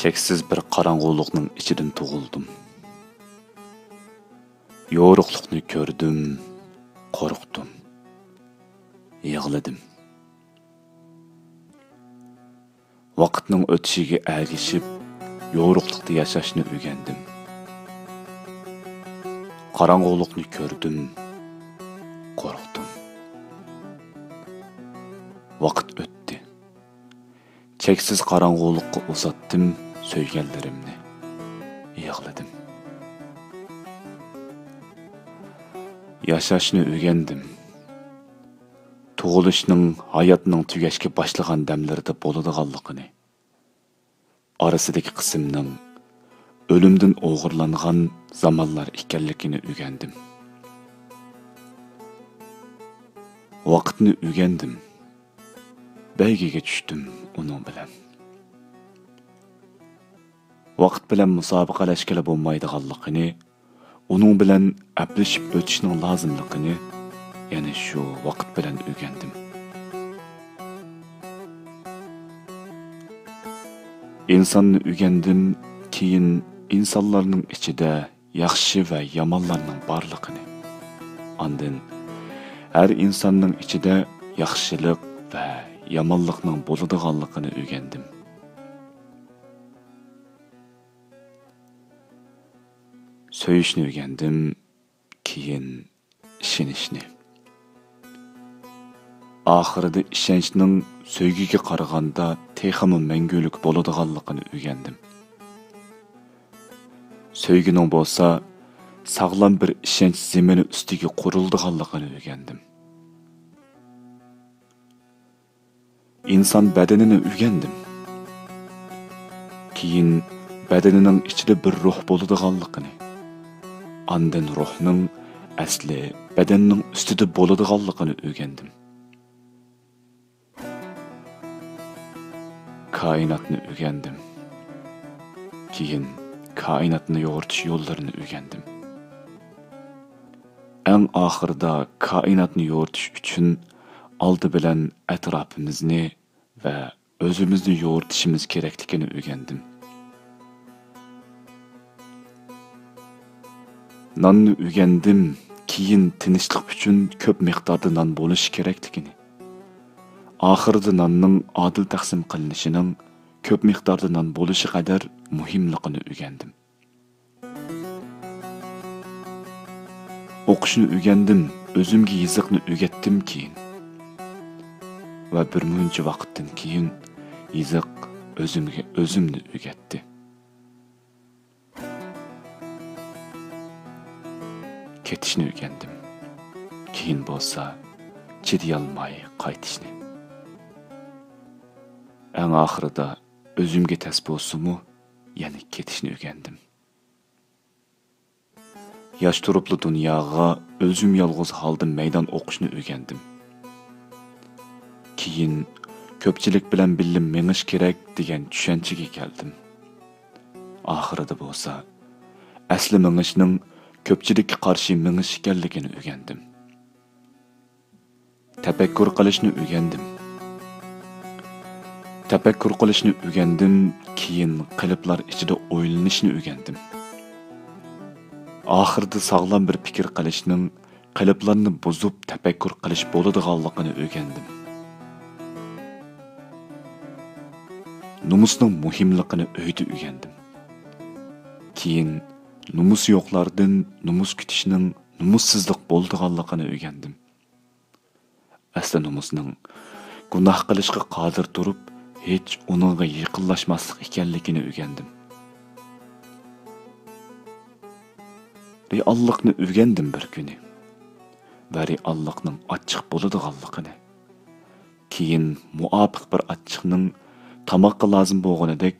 Cheksiz bir qarang'uliqning ichidan tug'ildim. Yo'riqlikni ko'rdim, qo'rqdim, yig'ladim. Vaqtning o'tishiga ergishib, yo'riqlikda yashashni o'rgandim. Qarang'uliqni ko'rdim, qo'rqdim. Vaqt o'tdi. Cheksiz qarang'uliqqa uzatdim söygenlerimni, yig'ladim. Yashashni o'rgandim. Tug'ilishning, hayotning tugashga boshlagan damlarida bo'ladiganligini, orasidagi qismning o'limdan o'g'irlangan zamonlar ekanligini o'rgandim. Vaqtni o'rgandim. Beygiga tushdim uning bilan. Vaqt bilan musobaqalashgala bo'lmaydiganligini, uning bilan aplashib o'tishning lozimligini yana shu vaqt bilan o'rgandim. İnsonni o'rgandim, keyin insonlarning ichida yaxshi va yomonlarning borligini. Ondan har insonning ichida yaxshilik va yomonlikning bo'ladiganligini o'rgandim. Söyüşni o'rgandim, keyin ishonishni. Oxirida ishonchning so'ygiga qaraganda texmi mangulik bo'ladiganligini o'rgandim. So'ygining bo'lsa, sog'lom bir ishonch zemini ustiga qurildiganligini o'rgandim. İnsan bedenini o'rgandim. Keyin bedenining ichida bir ruh bo'ladiganligini, ondan ruhning asli bedenning ustida bo'ladiganligini o'rgandim. Kainatni o'rgandim. Keyin kainatni yo'ritish yo'llarini o'rgandim. Eng oxirida kainatni yo'ritish uchun oldi bilan atrofimizni va o'zimizni yo'ritishimiz kerakligini o'rgandim. Nonni o'rgandim, keyin tinchlik uchun ko'p miqdorda non bo'lishi kerakligini. Oxirida nonning adil taqsim qilinishining ko'p miqdorda non bo'lishi qadar muhimligini o'rgandim. O'qishni o'rgandim, o'zimga yiziqni o'rgatdim keyin. Va bir muncha vaqtdan keyin yiziq o'zimni o'rgatdi. Ketishni o'rgandim. Keyin bo'lsa, chidayolmay qaytishni. Eng oxirida o'zimga tas bo'lsa-mu, yana ketishni o'rgandim. Yosh turibli dunyoga o'zim yolg'iz holda maydon o'qishni o'rgandim. Keyin ko'pchilik bilan birga menish kerak degan tushunchaga keldim. Oxirida bo'lsa, asli menishning ko'pchilikka qarshi menish ekanligini o'rgandim. Tafakkur qilishni o'rgandim. Tafakkur qilishni o'rgandim, keyin qalblar ichida o'ylanishni o'rgandim. Oxirida sog'lom bir fikr qilishning qalblarni buzib tafakkur qilish bo'ladiganligini o'rgandim. Numusning muhimligini uyda o'rgandim. Keyin numus yo'qlardan numus kutishning numussizlik bo'ladiganligini o'rgandim. Asli numusning gunoh qilishga qodir turib, hech uningga yaqinlashmaslik ekanligini o'rgandim. Reallikni o'rgandim bir kuni. Va reallikning ochiq bo'ladiganligini. Keyin muofiq bir ochiqning tamoqqa lozim bo'lganidek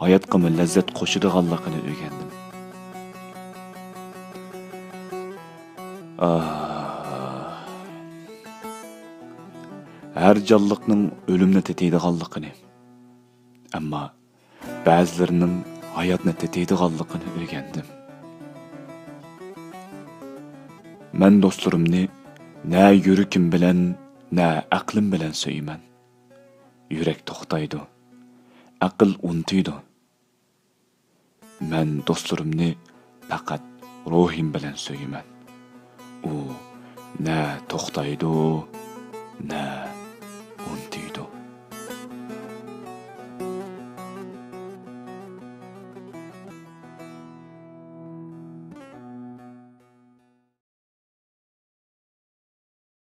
hayotga lazzat qo'shadiganligini o'rgandim. Her canlıqning o'limni teteydiganligini, ammo ba'zilarining hayotni teteydiganligini o'rgandim. Men do'stlarimni na yurikim bilan, nä aqlim bilan söyman. Yürek to'xtaydi, aql untuydi. Men dostlarımni faqat ruhim bilan söyman. U nä to'xtaydi, nä